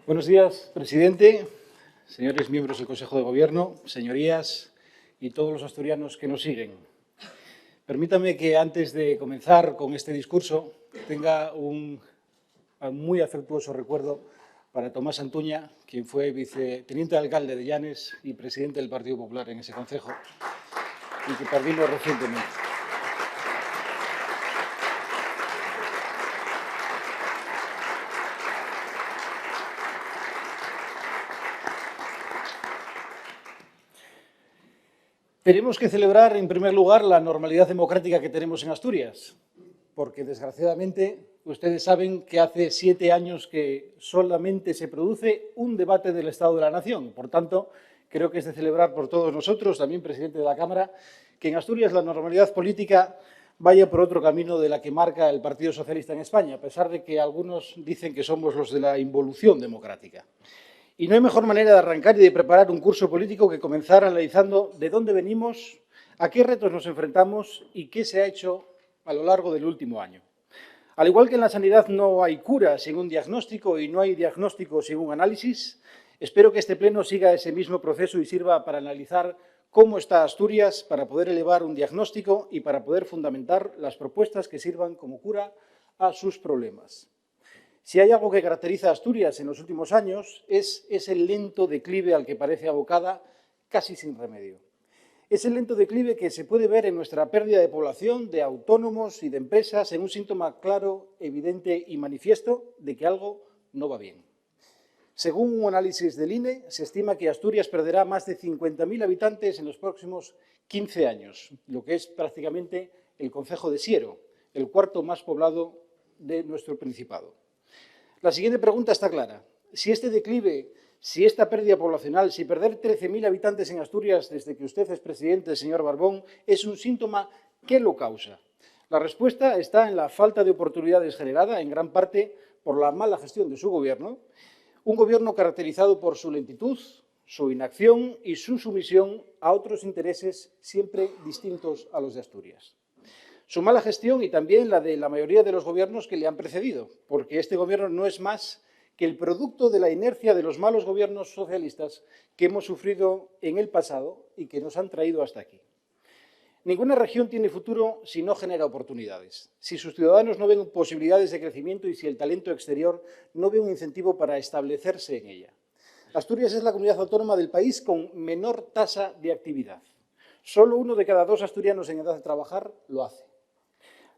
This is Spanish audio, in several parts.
Buenos días, presidente, señores miembros del Consejo de Gobierno, señorías y todos los asturianos que nos siguen. Permítame que antes de comenzar con este discurso tenga un muy afectuoso recuerdo para Tomás Antuña, quien fue viceteniente alcalde de Llanes y presidente del Partido Popular en ese concejo y que perdimos recientemente. Tenemos que celebrar, en primer lugar, la normalidad democrática que tenemos en Asturias, porque, desgraciadamente, ustedes saben que hace 7 años que solamente se produce un debate del Estado de la Nación. Por tanto, creo que es de celebrar por todos nosotros, también presidente de la Cámara, que en Asturias la normalidad política vaya por otro camino de la que marca el Partido Socialista en España, a pesar de que algunos dicen que somos los de la involución democrática. Y no hay mejor manera de arrancar y de preparar un curso político que comenzar analizando de dónde venimos, a qué retos nos enfrentamos y qué se ha hecho a lo largo del último año. Al igual que en la sanidad no hay cura sin un diagnóstico y no hay diagnóstico sin un análisis, espero que este pleno siga ese mismo proceso y sirva para analizar cómo está Asturias, para poder elevar un diagnóstico y para poder fundamentar las propuestas que sirvan como cura a sus problemas. Si hay algo que caracteriza a Asturias en los últimos años es ese lento declive al que parece abocada casi sin remedio. Es el lento declive que se puede ver en nuestra pérdida de población, de autónomos y de empresas, en un síntoma claro, evidente y manifiesto de que algo no va bien. Según un análisis del INE, se estima que Asturias perderá más de 50.000 habitantes en los próximos 15 años, lo que es prácticamente el concejo de Siero, el cuarto más poblado de nuestro Principado. La siguiente pregunta está clara. Si este declive, si esta pérdida poblacional, si perder 13.000 habitantes en Asturias desde que usted es presidente, señor Barbón, es un síntoma, ¿qué lo causa? La respuesta está en la falta de oportunidades generada, en gran parte, por la mala gestión de su gobierno, un gobierno caracterizado por su lentitud, su inacción y su sumisión a otros intereses siempre distintos a los de Asturias. Su mala gestión y también la de la mayoría de los gobiernos que le han precedido, porque este gobierno no es más que el producto de la inercia de los malos gobiernos socialistas que hemos sufrido en el pasado y que nos han traído hasta aquí. Ninguna región tiene futuro si no genera oportunidades, si sus ciudadanos no ven posibilidades de crecimiento y si el talento exterior no ve un incentivo para establecerse en ella. Asturias es la comunidad autónoma del país con menor tasa de actividad. Solo 1 de cada 2 asturianos en edad de trabajar lo hace.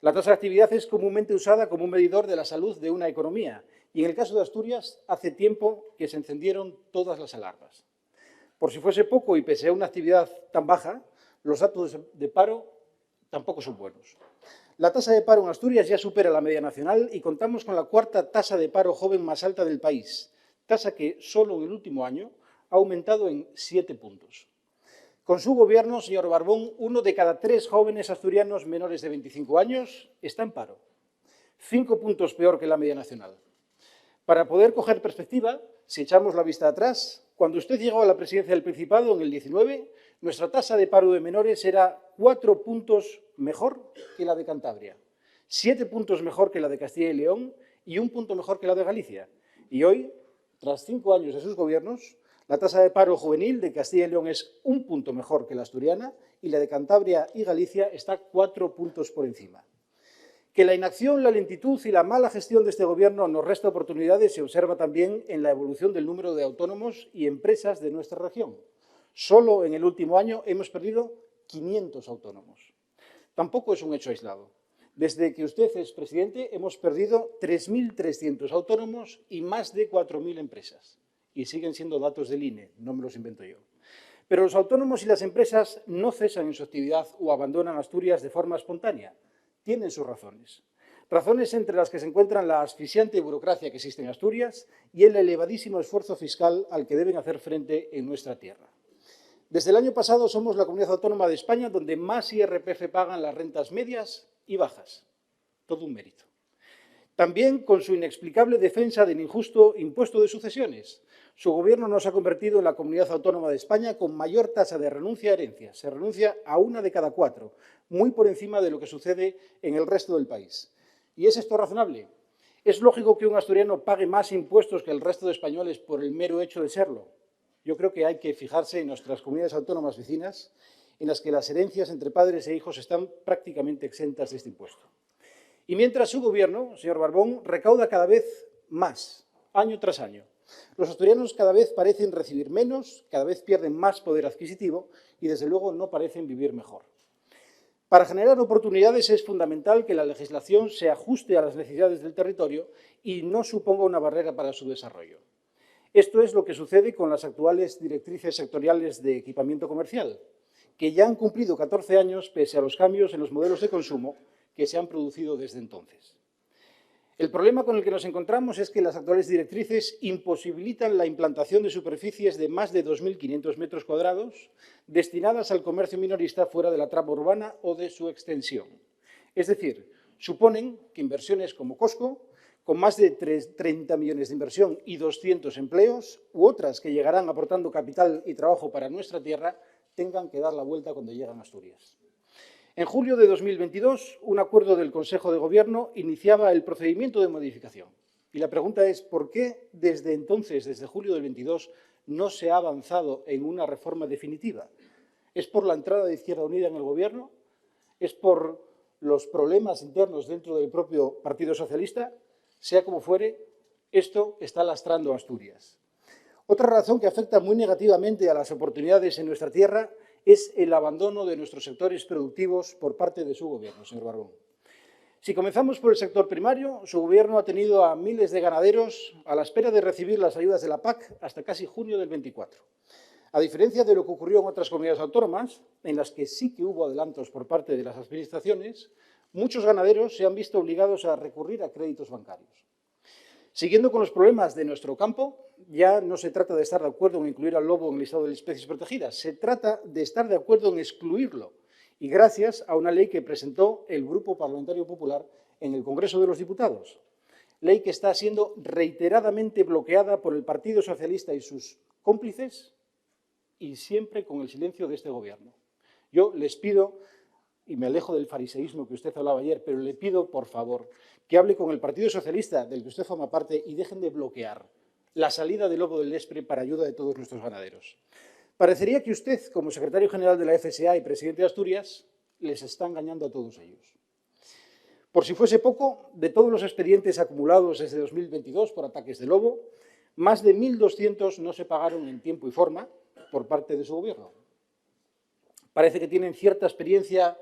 La tasa de actividad es comúnmente usada como un medidor de la salud de una economía y en el caso de Asturias hace tiempo que se encendieron todas las alarmas. Por si fuese poco y pese a una actividad tan baja, los datos de paro tampoco son buenos. La tasa de paro en Asturias ya supera la media nacional y contamos con la 4ª tasa de paro joven más alta del país, tasa que solo en el último año ha aumentado en 7 puntos. Con su gobierno, señor Barbón, 1 de cada 3 jóvenes asturianos menores de 25 años está en paro. 5 puntos peor que la media nacional. Para poder coger perspectiva, si echamos la vista atrás, cuando usted llegó a la presidencia del Principado en el 19, nuestra tasa de paro de menores era 4 puntos mejor que la de Cantabria, 7 puntos mejor que la de Castilla y León y 1 punto mejor que la de Galicia. Y hoy, tras 5 años de sus gobiernos, la tasa de paro juvenil de Castilla y León es 1 punto mejor que la asturiana y la de Cantabria y Galicia está 4 puntos por encima. Que la inacción, la lentitud y la mala gestión de este gobierno nos resta oportunidades se observa también en la evolución del número de autónomos y empresas de nuestra región. Solo en el último año hemos perdido 500 autónomos. Tampoco es un hecho aislado. Desde que usted es presidente hemos perdido 3.300 autónomos y más de 4.000 empresas. Y siguen siendo datos del INE, no me los invento yo. Pero los autónomos y las empresas no cesan en su actividad o abandonan Asturias de forma espontánea. Tienen sus razones. Razones entre las que se encuentran la asfixiante burocracia que existe en Asturias y el elevadísimo esfuerzo fiscal al que deben hacer frente en nuestra tierra. Desde el año pasado somos la comunidad autónoma de España donde más IRPF pagan las rentas medias y bajas. Todo un mérito. También con su inexplicable defensa del injusto impuesto de sucesiones. Su gobierno nos ha convertido en la comunidad autónoma de España con mayor tasa de renuncia a herencias. Se renuncia a 1 de cada 4, muy por encima de lo que sucede en el resto del país. ¿Y es esto razonable? ¿Es lógico que un asturiano pague más impuestos que el resto de españoles por el mero hecho de serlo? Yo creo que hay que fijarse en nuestras comunidades autónomas vecinas, en las que las herencias entre padres e hijos están prácticamente exentas de este impuesto. Y mientras su gobierno, señor Barbón, recauda cada vez más, año tras año. Los asturianos cada vez parecen recibir menos, cada vez pierden más poder adquisitivo y, desde luego, no parecen vivir mejor. Para generar oportunidades es fundamental que la legislación se ajuste a las necesidades del territorio y no suponga una barrera para su desarrollo. Esto es lo que sucede con las actuales directrices sectoriales de equipamiento comercial, que ya han cumplido 14 años pese a los cambios en los modelos de consumo que se han producido desde entonces. El problema con el que nos encontramos es que las actuales directrices imposibilitan la implantación de superficies de más de 2.500 metros cuadrados destinadas al comercio minorista fuera de la trama urbana o de su extensión. Es decir, suponen que inversiones como Costco, con más de 30 millones de inversión y 200 empleos, u otras que llegarán aportando capital y trabajo para nuestra tierra, tengan que dar la vuelta cuando llegan a Asturias. En julio de 2022, un acuerdo del Consejo de Gobierno iniciaba el procedimiento de modificación. Y la pregunta es, ¿por qué desde entonces, desde julio del 22, no se ha avanzado en una reforma definitiva? ¿Es por la entrada de Izquierda Unida en el Gobierno? ¿Es por los problemas internos dentro del propio Partido Socialista? Sea como fuere, esto está lastrando a Asturias. Otra razón que afecta muy negativamente a las oportunidades en nuestra tierra es el abandono de nuestros sectores productivos por parte de su gobierno, señor Barbón. Si comenzamos por el sector primario, su gobierno ha tenido a miles de ganaderos a la espera de recibir las ayudas de la PAC hasta casi junio del 24. A diferencia de lo que ocurrió en otras comunidades autónomas, en las que sí que hubo adelantos por parte de las administraciones, muchos ganaderos se han visto obligados a recurrir a créditos bancarios. Siguiendo con los problemas de nuestro campo, ya no se trata de estar de acuerdo en incluir al lobo en el listado de especies protegidas, se trata de estar de acuerdo en excluirlo, y gracias a una ley que presentó el Grupo Parlamentario Popular en el Congreso de los Diputados. Ley que está siendo reiteradamente bloqueada por el Partido Socialista y sus cómplices, y siempre con el silencio de este Gobierno. Yo les pido, y me alejo del fariseísmo que usted hablaba ayer, pero le pido, por favor, que hable con el Partido Socialista, del que usted forma parte, y dejen de bloquear la salida del lobo del Lespre para ayuda de todos nuestros ganaderos. Parecería que usted, como secretario general de la FSA y presidente de Asturias, les está engañando a todos ellos. Por si fuese poco, de todos los expedientes acumulados desde 2022 por ataques de lobo, más de 1.200 no se pagaron en tiempo y forma por parte de su gobierno. Parece que tienen cierta experiencia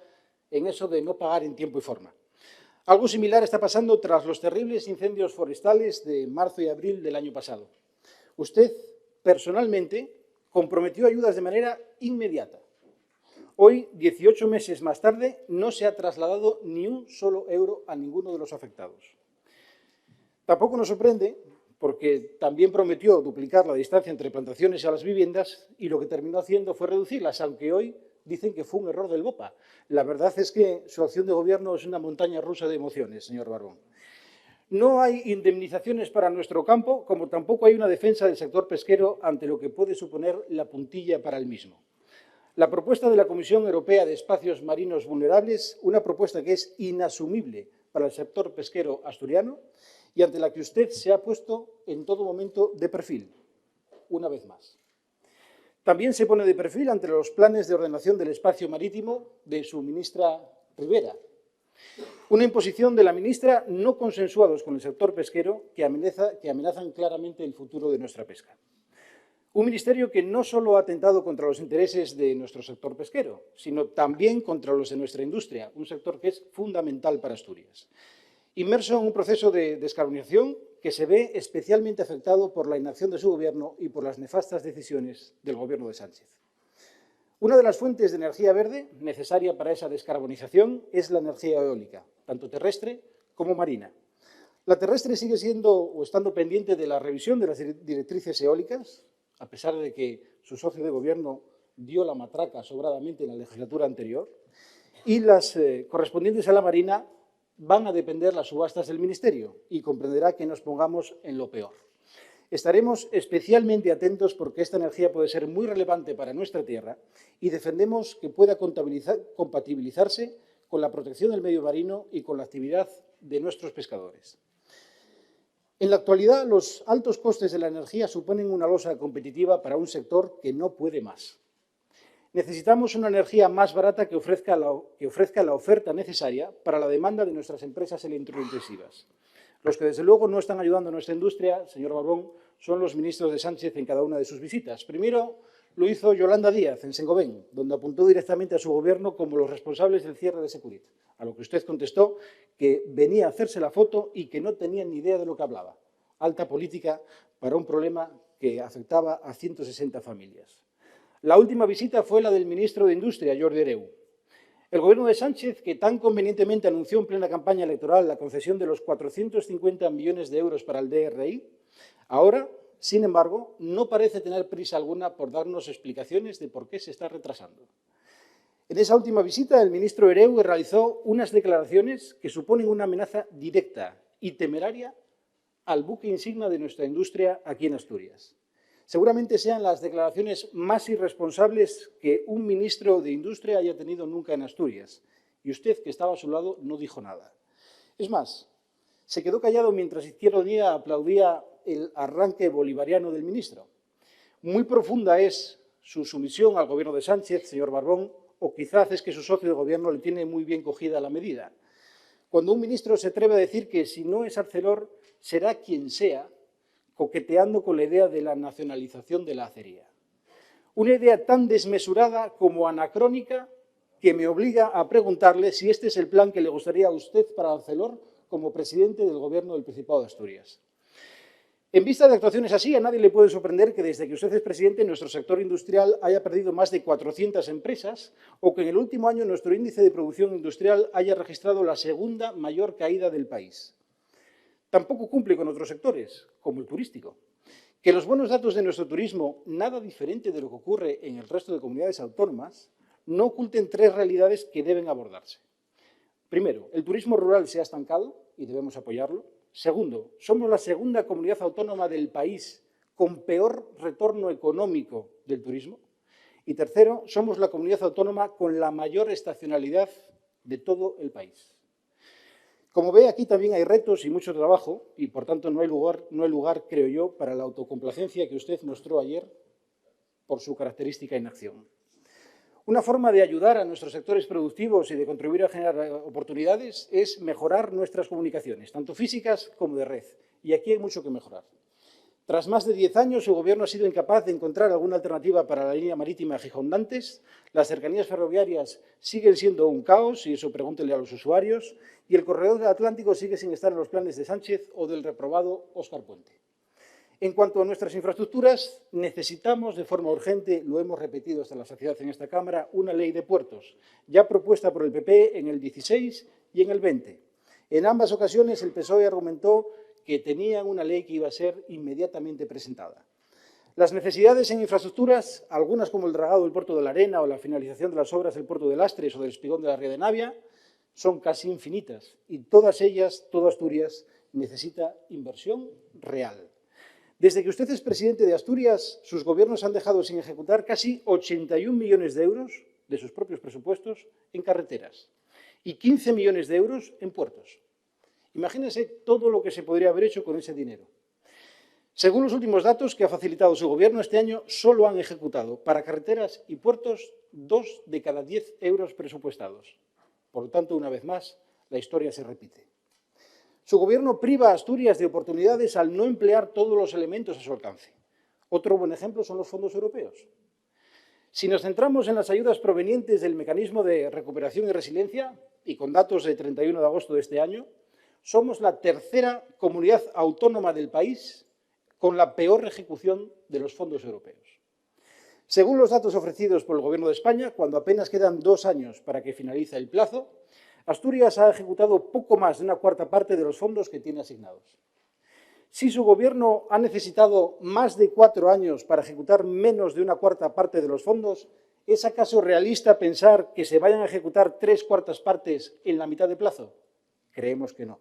en eso de no pagar en tiempo y forma. Algo similar está pasando tras los terribles incendios forestales de marzo y abril del año pasado. Usted, personalmente, comprometió ayudas de manera inmediata. Hoy, 18 meses más tarde, no se ha trasladado ni un solo euro a ninguno de los afectados. Tampoco nos sorprende, porque también prometió duplicar la distancia entre plantaciones y a las viviendas y lo que terminó haciendo fue reducirlas, aunque hoy dicen que fue un error del BOPA. La verdad es que su acción de gobierno es una montaña rusa de emociones, señor Barbón. No hay indemnizaciones para nuestro campo, como tampoco hay una defensa del sector pesquero ante lo que puede suponer la puntilla para el mismo. La propuesta de la Comisión Europea de Espacios Marinos Vulnerables, una propuesta que es inasumible para el sector pesquero asturiano y ante la que usted se ha puesto en todo momento de perfil, una vez más. También se pone de perfil ante los planes de ordenación del espacio marítimo de su ministra Ribera. Una imposición de la ministra no consensuados con el sector pesquero que amenazan claramente el futuro de nuestra pesca. Un ministerio que no solo ha atentado contra los intereses de nuestro sector pesquero, sino también contra los de nuestra industria, un sector que es fundamental para Asturias. Inmerso en un proceso de descarbonización que se ve especialmente afectado por la inacción de su gobierno y por las nefastas decisiones del gobierno de Sánchez. Una de las fuentes de energía verde necesaria para esa descarbonización es la energía eólica, tanto terrestre como marina. La terrestre sigue siendo o estando pendiente de la revisión de las directrices eólicas, a pesar de que su socio de gobierno dio la matraca sobradamente en la legislatura anterior, y las correspondientes a la marina van a depender las subastas del Ministerio y comprenderá que nos pongamos en lo peor. Estaremos especialmente atentos porque esta energía puede ser muy relevante para nuestra tierra y defendemos que pueda compatibilizarse con la protección del medio marino y con la actividad de nuestros pescadores. En la actualidad, los altos costes de la energía suponen una losa competitiva para un sector que no puede más. Necesitamos una energía más barata que ofrezca la oferta necesaria para la demanda de nuestras empresas electrointensivas. Los que, desde luego, no están ayudando a nuestra industria, señor Barbón, son los ministros de Sánchez en cada una de sus visitas. Primero lo hizo Yolanda Díaz en Saint-Gobain, donde apuntó directamente a su gobierno como los responsables del cierre de Securit, a lo que usted contestó que venía a hacerse la foto y que no tenía ni idea de lo que hablaba. Alta política para un problema que afectaba a 160 familias. La última visita fue la del ministro de Industria, Jordi Hereu. El gobierno de Sánchez, que tan convenientemente anunció en plena campaña electoral la concesión de los 450 millones de euros para el DRI, ahora, sin embargo, no parece tener prisa alguna por darnos explicaciones de por qué se está retrasando. En esa última visita, el ministro Hereu realizó unas declaraciones que suponen una amenaza directa y temeraria al buque insignia de nuestra industria aquí en Asturias. Seguramente sean las declaraciones más irresponsables que un ministro de Industria haya tenido nunca en Asturias. Y usted, que estaba a su lado, no dijo nada. Es más, se quedó callado mientras Izquierda Unida aplaudía el arranque bolivariano del ministro. Muy profunda es su sumisión al gobierno de Sánchez, señor Barbón, o quizás es que su socio de gobierno le tiene muy bien cogida la medida. Cuando un ministro se atreve a decir que si no es Arcelor, será quien sea, coqueteando con la idea de la nacionalización de la acería. Una idea tan desmesurada como anacrónica que me obliga a preguntarle si este es el plan que le gustaría a usted para Arcelor como presidente del Gobierno del Principado de Asturias. En vista de actuaciones así, a nadie le puede sorprender que desde que usted es presidente nuestro sector industrial haya perdido más de 400 empresas o que en el último año nuestro índice de producción industrial haya registrado la segunda mayor caída del país. Tampoco cumple con otros sectores, como el turístico. Que los buenos datos de nuestro turismo, nada diferente de lo que ocurre en el resto de comunidades autónomas, no oculten tres realidades que deben abordarse. Primero, el turismo rural se ha estancado y debemos apoyarlo. Segundo, somos la segunda comunidad autónoma del país con peor retorno económico del turismo. Y tercero, somos la comunidad autónoma con la mayor estacionalidad de todo el país. Como ve, aquí también hay retos y mucho trabajo y, por tanto, no hay lugar, creo yo, para la autocomplacencia que usted mostró ayer por su característica inacción. Una forma de ayudar a nuestros sectores productivos y de contribuir a generar oportunidades es mejorar nuestras comunicaciones, tanto físicas como de red. Y aquí hay mucho que mejorar. Tras más de 10 años, su gobierno ha sido incapaz de encontrar alguna alternativa para la línea marítima Gijón-Nantes. Las cercanías ferroviarias siguen siendo un caos, y eso pregúntenle a los usuarios, y el corredor del Atlántico sigue sin estar en los planes de Sánchez o del reprobado Óscar Puente. En cuanto a nuestras infraestructuras, necesitamos de forma urgente, lo hemos repetido hasta la saciedad en esta Cámara, una ley de puertos, ya propuesta por el PP en el 16 y en el 20. En ambas ocasiones el PSOE argumentó que tenían una ley que iba a ser inmediatamente presentada. Las necesidades en infraestructuras, algunas como el dragado del puerto de la Arena o la finalización de las obras del puerto de Lastres o del espigón de la Ría de Navia, son casi infinitas y todas ellas, toda Asturias, necesita inversión real. Desde que usted es presidente de Asturias, sus gobiernos han dejado sin ejecutar casi 81 millones de euros de sus propios presupuestos en carreteras y 15 millones de euros en puertos. Imagínense todo lo que se podría haber hecho con ese dinero. Según los últimos datos que ha facilitado su gobierno, este año solo han ejecutado para carreteras y puertos 2 de cada 10 euros presupuestados. Por lo tanto, una vez más, la historia se repite. Su gobierno priva a Asturias de oportunidades al no emplear todos los elementos a su alcance. Otro buen ejemplo son los fondos europeos. Si nos centramos en las ayudas provenientes del Mecanismo de Recuperación y Resiliencia, y con datos de 31 de agosto de este año, somos la tercera comunidad autónoma del país con la peor ejecución de los fondos europeos. Según los datos ofrecidos por el Gobierno de España, cuando apenas quedan 2 años para que finalice el plazo, Asturias ha ejecutado poco más de una cuarta parte de los fondos que tiene asignados. Si su Gobierno ha necesitado más de 4 años para ejecutar menos de una cuarta parte de los fondos, ¿es acaso realista pensar que se vayan a ejecutar 3/4 partes en la mitad de plazo? Creemos que no.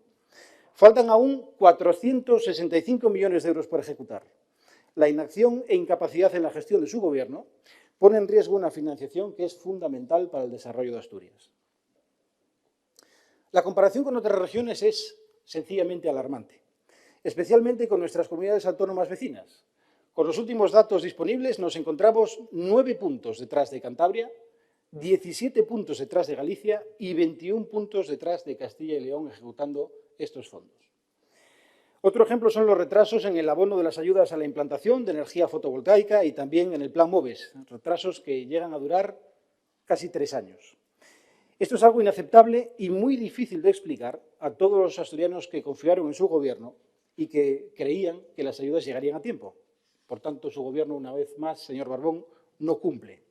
Faltan aún 465 millones de euros por ejecutar. La inacción e incapacidad en la gestión de su Gobierno pone en riesgo una financiación que es fundamental para el desarrollo de Asturias. La comparación con otras regiones es sencillamente alarmante. especialmente con nuestras comunidades autónomas vecinas. Con los últimos datos disponibles nos encontramos 9 puntos detrás de Cantabria, 17 puntos detrás de Galicia y 21 puntos detrás de Castilla y León ejecutando estos fondos. Otro ejemplo son los retrasos en el abono de las ayudas a la implantación de energía fotovoltaica y también en el Plan MOVES, retrasos que llegan a durar casi 3 años. Esto es algo inaceptable y muy difícil de explicar a todos los asturianos que confiaron en su gobierno y que creían que las ayudas llegarían a tiempo. Por tanto, su gobierno, una vez más, señor Barbón, no cumple.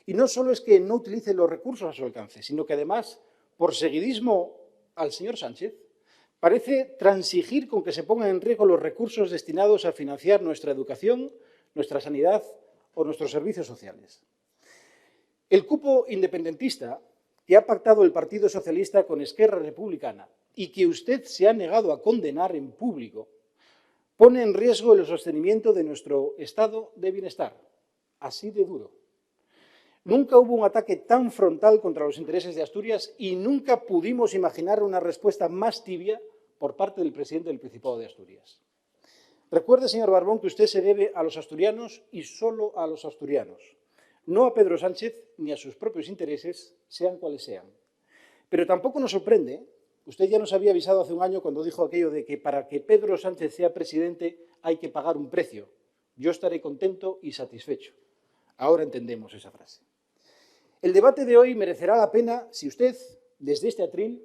Y no solo es que no utilice los recursos a su alcance, sino que además, por seguidismo al señor Sánchez, parece transigir con que se pongan en riesgo los recursos destinados a financiar nuestra educación, nuestra sanidad o nuestros servicios sociales. El cupo independentista que ha pactado el Partido Socialista con Esquerra Republicana y que usted se ha negado a condenar en público, pone en riesgo el sostenimiento de nuestro estado de bienestar, así de duro. Nunca hubo un ataque tan frontal contra los intereses de Asturias y nunca pudimos imaginar una respuesta más tibia por parte del presidente del Principado de Asturias. Recuerde, señor Barbón, que usted se debe a los asturianos y solo a los asturianos, no a Pedro Sánchez ni a sus propios intereses, sean cuales sean. Pero tampoco nos sorprende, usted ya nos había avisado hace un año cuando dijo aquello de que para que Pedro Sánchez sea presidente hay que pagar un precio. Yo estaré contento y satisfecho. Ahora entendemos esa frase. El debate de hoy merecerá la pena si usted, desde este atril,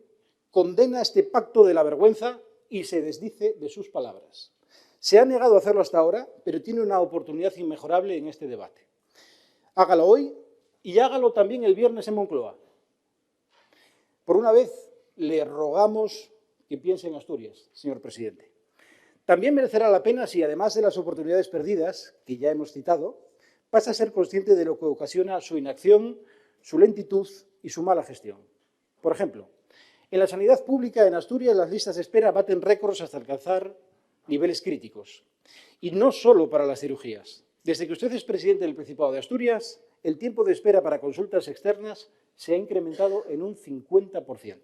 condena este pacto de la vergüenza y se desdice de sus palabras. Se ha negado a hacerlo hasta ahora, pero tiene una oportunidad inmejorable en este debate. Hágalo hoy y hágalo también el viernes en Moncloa. Por una vez, le rogamos que piense en Asturias, señor presidente. También merecerá la pena si, además de las oportunidades perdidas, que ya hemos citado, pasa a ser consciente de lo que ocasiona su inacción, su lentitud y su mala gestión. Por ejemplo, en la sanidad pública en Asturias las listas de espera baten récords hasta alcanzar niveles críticos. Y no solo para las cirugías. Desde que usted es presidente del Principado de Asturias, el tiempo de espera para consultas externas se ha incrementado en un 50%.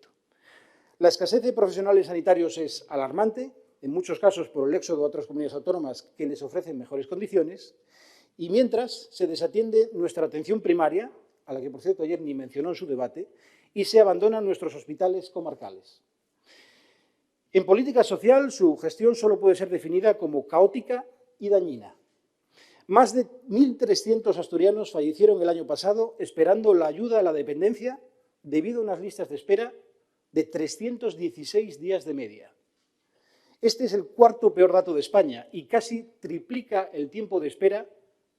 La escasez de profesionales sanitarios es alarmante, en muchos casos por el éxodo a otras comunidades autónomas que les ofrecen mejores condiciones, y mientras se desatiende nuestra atención primaria, a la que, por cierto, ayer ni mencionó en su debate, y se abandonan nuestros hospitales comarcales. En política social, su gestión solo puede ser definida como caótica y dañina. Más de 1.300 asturianos fallecieron el año pasado esperando la ayuda a la dependencia debido a unas listas de espera de 316 días de media. Este es el cuarto peor dato de España y casi triplica el tiempo de espera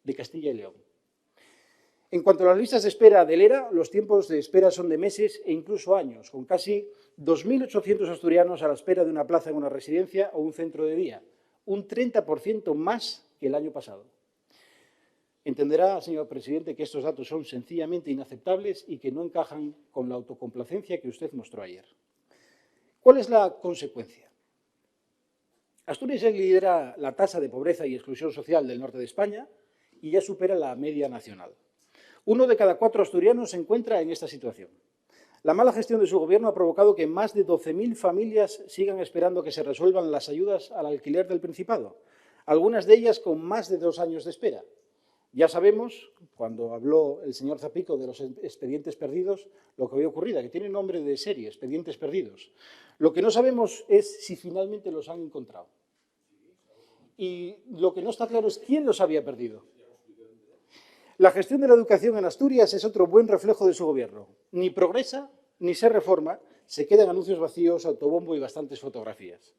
de Castilla y León. En cuanto a las listas de espera del ERA, los tiempos de espera son de meses e incluso años, con casi 2.800 asturianos a la espera de una plaza en una residencia o un centro de día, un 30% más que el año pasado. Entenderá, señor presidente, que estos datos son sencillamente inaceptables y que no encajan con la autocomplacencia que usted mostró ayer. ¿Cuál es la consecuencia? Asturias lidera la tasa de pobreza y exclusión social del norte de España y ya supera la media nacional. 1 de cada 4 asturianos se encuentra en esta situación. La mala gestión de su gobierno ha provocado que más de 12.000 familias sigan esperando que se resuelvan las ayudas al alquiler del Principado, algunas de ellas con más de 2 años de espera. Ya sabemos, cuando habló el señor Zapico de los expedientes perdidos, lo que había ocurrido, que tiene nombre de serie, expedientes perdidos. Lo que no sabemos es si finalmente los han encontrado. Y lo que no está claro es quién los había perdido. La gestión de la educación en Asturias es otro buen reflejo de su gobierno. Ni progresa, ni se reforma, se quedan anuncios vacíos, autobombo y bastantes fotografías.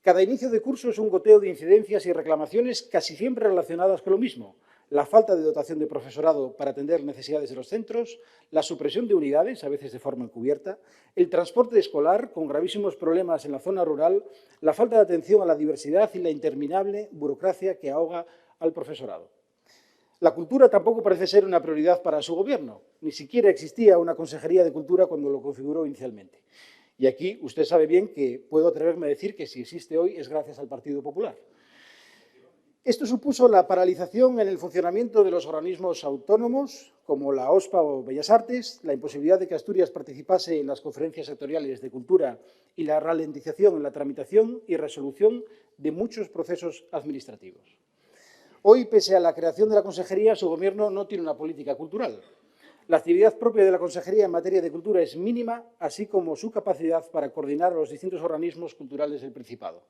Cada inicio de curso es un goteo de incidencias y reclamaciones casi siempre relacionadas con lo mismo. La falta de dotación de profesorado para atender necesidades de los centros, la supresión de unidades, a veces de forma encubierta, el transporte escolar con gravísimos problemas en la zona rural, la falta de atención a la diversidad y la interminable burocracia que ahoga al profesorado. La cultura tampoco parece ser una prioridad para su gobierno. Ni siquiera existía una consejería de cultura cuando lo configuró inicialmente. Y aquí usted sabe bien que puedo atreverme a decir que si existe hoy es gracias al Partido Popular. Esto supuso la paralización en el funcionamiento de los organismos autónomos, como la OSPA o Bellas Artes, la imposibilidad de que Asturias participase en las conferencias sectoriales de cultura y la ralentización en la tramitación y resolución de muchos procesos administrativos. Hoy, pese a la creación de la Consejería, su Gobierno no tiene una política cultural. La actividad propia de la Consejería en materia de cultura es mínima, así como su capacidad para coordinar a los distintos organismos culturales del Principado.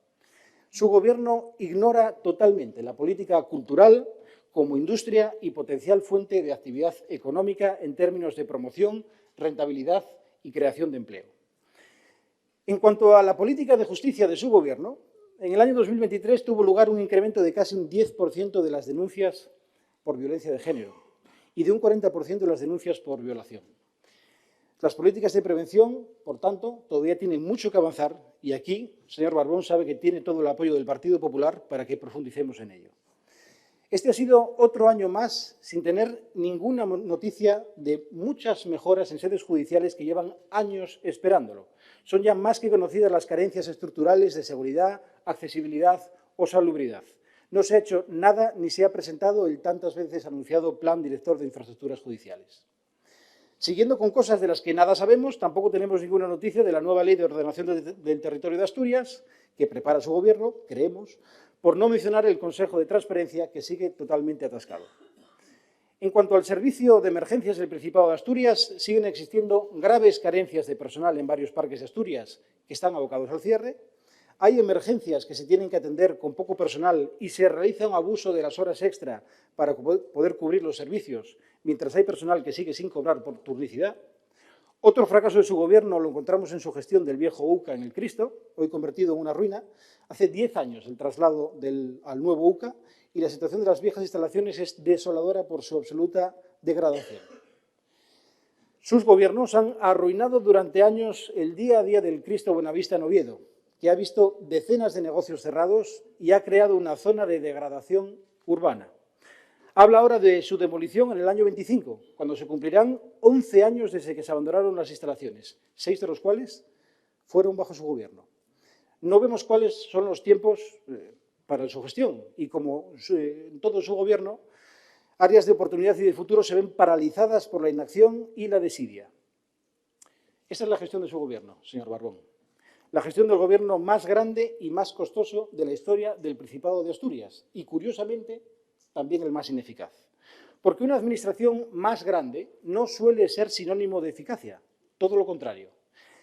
Su Gobierno ignora totalmente la política cultural como industria y potencial fuente de actividad económica en términos de promoción, rentabilidad y creación de empleo. En cuanto a la política de justicia de su Gobierno, en el año 2023 tuvo lugar un incremento de casi un 10% de las denuncias por violencia de género y de un 40% de las denuncias por violación. Las políticas de prevención, por tanto, todavía tienen mucho que avanzar y aquí, señor Barbón, sabe que tiene todo el apoyo del Partido Popular para que profundicemos en ello. Este ha sido otro año más sin tener ninguna noticia de muchas mejoras en sedes judiciales que llevan años esperándolo. Son ya más que conocidas las carencias estructurales de seguridad, accesibilidad o salubridad. No se ha hecho nada ni se ha presentado el tantas veces anunciado Plan Director de Infraestructuras Judiciales. Siguiendo con cosas de las que nada sabemos, tampoco tenemos ninguna noticia de la nueva Ley de Ordenación del Territorio de Asturias, que prepara su Gobierno, creemos, por no mencionar el Consejo de Transparencia, que sigue totalmente atascado. En cuanto al servicio de emergencias del Principado de Asturias, siguen existiendo graves carencias de personal en varios parques de Asturias que están abocados al cierre. Hay emergencias que se tienen que atender con poco personal y se realiza un abuso de las horas extra para poder cubrir los servicios, mientras hay personal que sigue sin cobrar por turnicidad. Otro fracaso de su Gobierno lo encontramos en su gestión del viejo UCA en el Cristo, hoy convertido en una ruina. Hace 10 años el traslado al nuevo UCA y la situación de las viejas instalaciones es desoladora por su absoluta degradación. Sus gobiernos han arruinado durante años el día a día del Cristo Buenavista en Oviedo, que ha visto decenas de negocios cerrados y ha creado una zona de degradación urbana. Habla ahora de su demolición en el año 25, cuando se cumplirán 11 años desde que se abandonaron las instalaciones, 6 de los cuales fueron bajo su Gobierno. No vemos cuáles son los tiempos para su gestión y, como en todo su Gobierno, áreas de oportunidad y de futuro se ven paralizadas por la inacción y la desidia. Esa es la gestión de su Gobierno, señor Barbón. La gestión del Gobierno más grande y más costoso de la historia del Principado de Asturias y, curiosamente, también el más ineficaz. Porque una administración más grande no suele ser sinónimo de eficacia, todo lo contrario.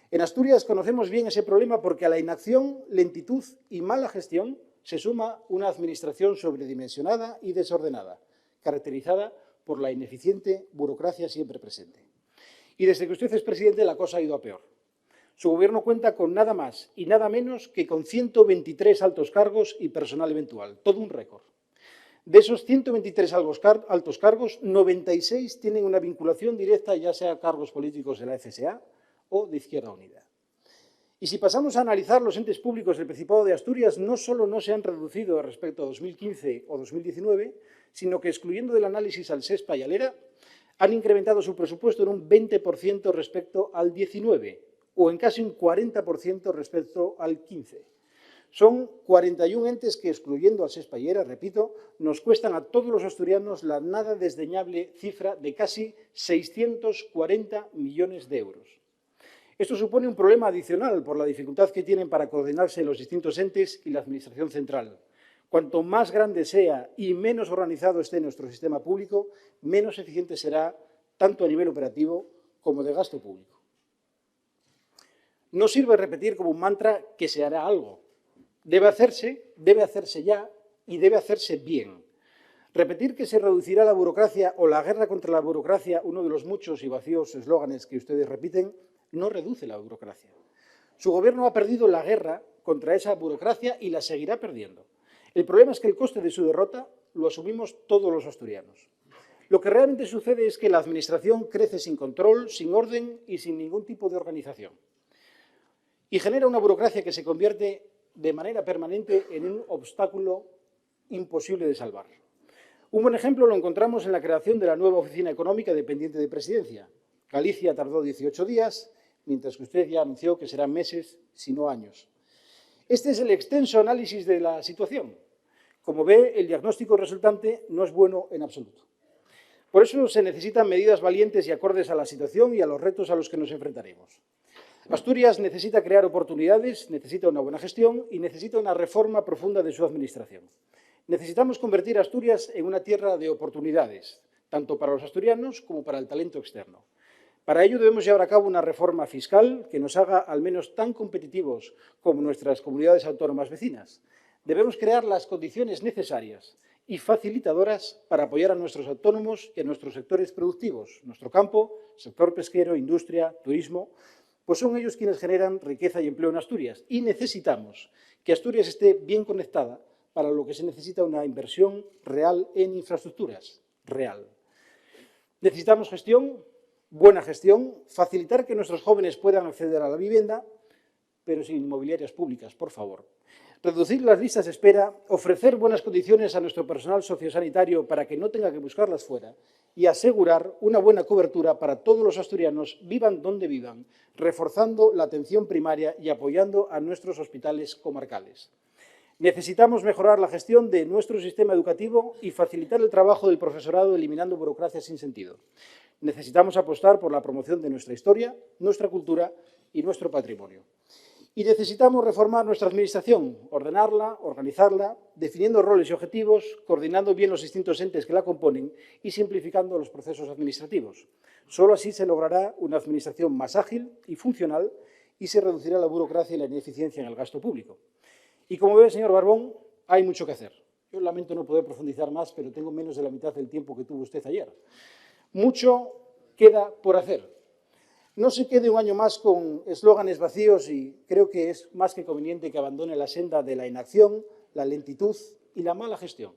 En Asturias conocemos bien ese problema porque a la inacción, lentitud y mala gestión se suma una administración sobredimensionada y desordenada, caracterizada por la ineficiente burocracia siempre presente. Y desde que usted es presidente, la cosa ha ido a peor. Su Gobierno cuenta con nada más y nada menos que con 123 altos cargos y personal eventual, todo un récord. De esos 123 altos cargos, 96 tienen una vinculación directa, ya sea a cargos políticos de la FSA o de Izquierda Unida. Y si pasamos a analizar los entes públicos del Principado de Asturias, no solo no se han reducido respecto a 2015 o 2019, sino que, excluyendo del análisis al SESPA y al ERA, han incrementado su presupuesto en un 20% respecto al 19, o en casi un 40% respecto al 15. Son 41 entes que, excluyendo al SESPA y ERA, repito, nos cuestan a todos los asturianos la nada desdeñable cifra de casi 640 millones de euros. Esto supone un problema adicional por la dificultad que tienen para coordinarse los distintos entes y la Administración central. Cuanto más grande sea y menos organizado esté nuestro sistema público, menos eficiente será tanto a nivel operativo como de gasto público. No sirve repetir como un mantra que se hará algo. Debe hacerse ya y debe hacerse bien. Repetir que se reducirá la burocracia o la guerra contra la burocracia, uno de los muchos y vacíos eslóganes que ustedes repiten, no reduce la burocracia. Su Gobierno ha perdido la guerra contra esa burocracia y la seguirá perdiendo. El problema es que el coste de su derrota lo asumimos todos los asturianos. Lo que realmente sucede es que la Administración crece sin control, sin orden y sin ningún tipo de organización. Y genera una burocracia que se convierte de manera permanente en un obstáculo imposible de salvar. Un buen ejemplo lo encontramos en la creación de la nueva oficina económica dependiente de Presidencia. Galicia tardó 18 días, mientras que usted ya anunció que serán meses, si no años. Este es el extenso análisis de la situación. Como ve, el diagnóstico resultante no es bueno en absoluto. Por eso se necesitan medidas valientes y acordes a la situación y a los retos a los que nos enfrentaremos. Asturias necesita crear oportunidades, necesita una buena gestión y necesita una reforma profunda de su administración. Necesitamos convertir a Asturias en una tierra de oportunidades, tanto para los asturianos como para el talento externo. Para ello debemos llevar a cabo una reforma fiscal que nos haga al menos tan competitivos como nuestras comunidades autónomas vecinas. Debemos crear las condiciones necesarias y facilitadoras para apoyar a nuestros autónomos y a nuestros sectores productivos, nuestro campo, sector pesquero, industria, turismo, pues son ellos quienes generan riqueza y empleo en Asturias. Y necesitamos que Asturias esté bien conectada, para lo que se necesita una inversión real en infraestructuras, real. Necesitamos gestión, buena gestión, facilitar que nuestros jóvenes puedan acceder a la vivienda, pero sin inmobiliarias públicas, por favor. Reducir las listas de espera, ofrecer buenas condiciones a nuestro personal sociosanitario para que no tenga que buscarlas fuera y asegurar una buena cobertura para todos los asturianos, vivan donde vivan, reforzando la atención primaria y apoyando a nuestros hospitales comarcales. Necesitamos mejorar la gestión de nuestro sistema educativo y facilitar el trabajo del profesorado eliminando burocracia sin sentido. Necesitamos apostar por la promoción de nuestra historia, nuestra cultura y nuestro patrimonio. Y necesitamos reformar nuestra administración, ordenarla, organizarla, definiendo roles y objetivos, coordinando bien los distintos entes que la componen y simplificando los procesos administrativos. Solo así se logrará una administración más ágil y funcional y se reducirá la burocracia y la ineficiencia en el gasto público. Y como ve, señor Barbón, hay mucho que hacer. Yo lamento no poder profundizar más, pero tengo menos de la mitad del tiempo que tuvo usted ayer. Mucho queda por hacer. No se quede un año más con eslóganes vacíos y creo que es más que conveniente que abandone la senda de la inacción, la lentitud y la mala gestión.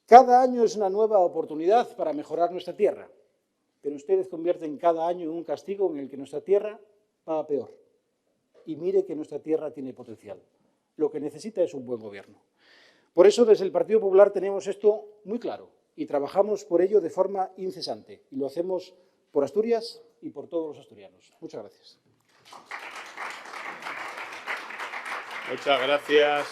Cada año es una nueva oportunidad para mejorar nuestra tierra, pero ustedes convierten cada año en un castigo en el que nuestra tierra va a peor. Y mire que nuestra tierra tiene potencial. Lo que necesita es un buen gobierno. Por eso, desde el Partido Popular tenemos esto muy claro y trabajamos por ello de forma incesante. Y lo hacemos por Asturias y por todos los asturianos. Muchas gracias. Muchas gracias.